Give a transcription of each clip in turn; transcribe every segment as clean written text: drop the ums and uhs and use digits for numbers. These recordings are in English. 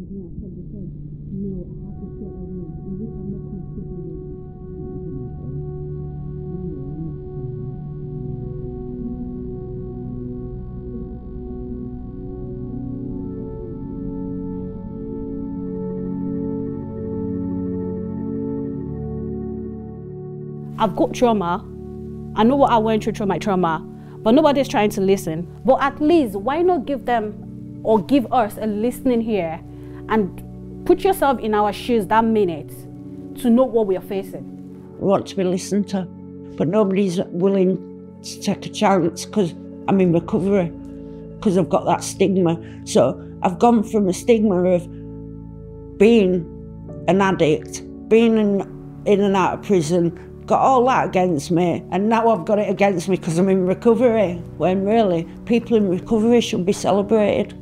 didn't accept because no, I have to share a room in which I'm not comfortable with. I've got trauma. I know what I went through my trauma, but nobody's trying to listen. But at least, why not give them or give us a listening here and put yourself in our shoes that minute to know what we are facing. We want to be listened to, but nobody's willing to take a chance because I'm in recovery, because I've got that stigma. So I've gone from a stigma of being an addict, being in and out of prison, got all that against me, and now I've got it against me because I'm in recovery, when really people in recovery should be celebrated.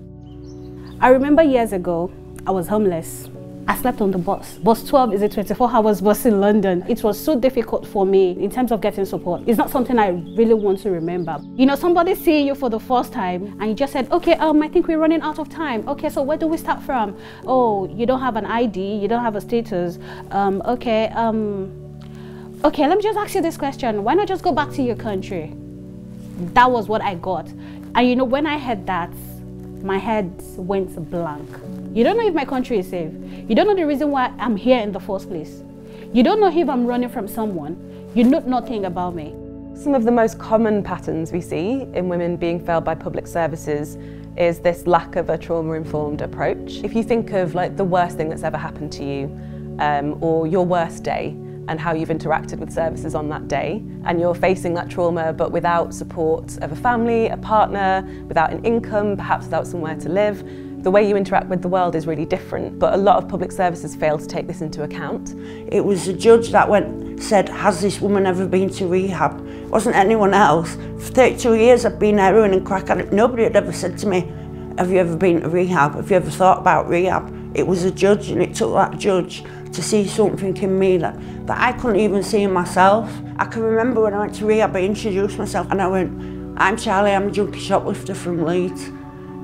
I remember years ago, I was homeless. I slept on the bus. Bus 12 is a 24-hour bus in London. It was so difficult for me in terms of getting support. It's not something I really want to remember. You know, somebody seeing you for the first time and you just said, okay, I think we're running out of time. Okay, so where do we start from? Oh, you don't have an ID, you don't have a status. Okay, let me just ask you this question. Why not just go back to your country? That was what I got. And you know, when I heard that, my head went blank. You don't know if my country is safe. You don't know the reason why I'm here in the first place. You don't know if I'm running from someone. You know nothing about me. Some of the most common patterns we see in women being failed by public services is this lack of a trauma-informed approach. If you think of like the worst thing that's ever happened to you, or your worst day, and how you've interacted with services on that day, and you're facing that trauma but without support of a family, a partner, without an income, perhaps without somewhere to live, the way you interact with the world is really different. But a lot of public services fail to take this into account. It was a judge that said, has this woman ever been to rehab? It wasn't anyone else. For 32 years I've been heroin and crack addict. Nobody had ever said to me, have you ever been to rehab? Have you ever thought about rehab? It was a judge, and it took that judge to see something in me that I couldn't even see in myself. I can remember when I went to rehab, I introduced myself and I went, I'm Charlie, I'm a junkie shoplifter from Leeds.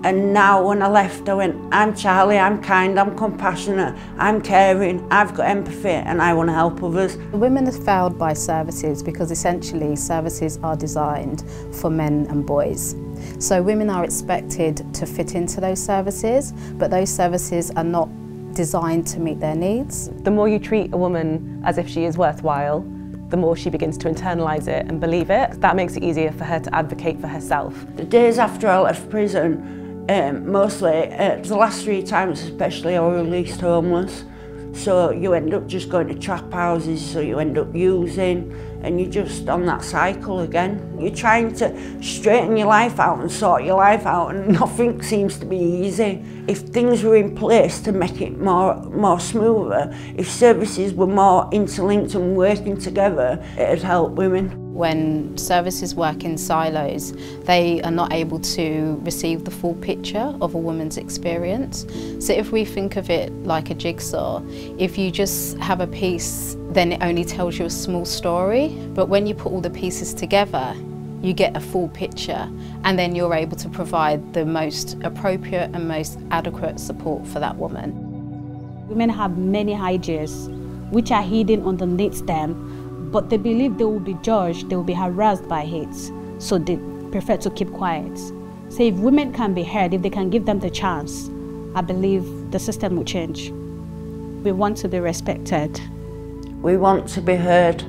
And now when I left, I went, I'm Charlie, I'm kind, I'm compassionate, I'm caring, I've got empathy and I want to help others. Women are failed by services because essentially services are designed for men and boys. So women are expected to fit into those services, but those services are not designed to meet their needs. The more you treat a woman as if she is worthwhile, the more she begins to internalise it and believe it. That makes it easier for her to advocate for herself. The days after I left prison, mostly, the last 3 times especially, I was released homeless. So you end up just going to trap houses, so you end up using, and you're just on that cycle again. You're trying to straighten your life out and sort your life out, and nothing seems to be easy. If things were in place to make it more smoother, if services were more interlinked and working together, it'd help women. When services work in silos, they are not able to receive the full picture of a woman's experience. So if we think of it like a jigsaw, if you just have a piece, then it only tells you a small story. But when you put all the pieces together, you get a full picture, and then you're able to provide the most appropriate and most adequate support for that woman. Women have many ideas which are hidden underneath them, but they believe they will be judged, they will be harassed by it, so they prefer to keep quiet. So if women can be heard, if they can give them the chance, I believe the system will change. We want to be respected. We want to be heard.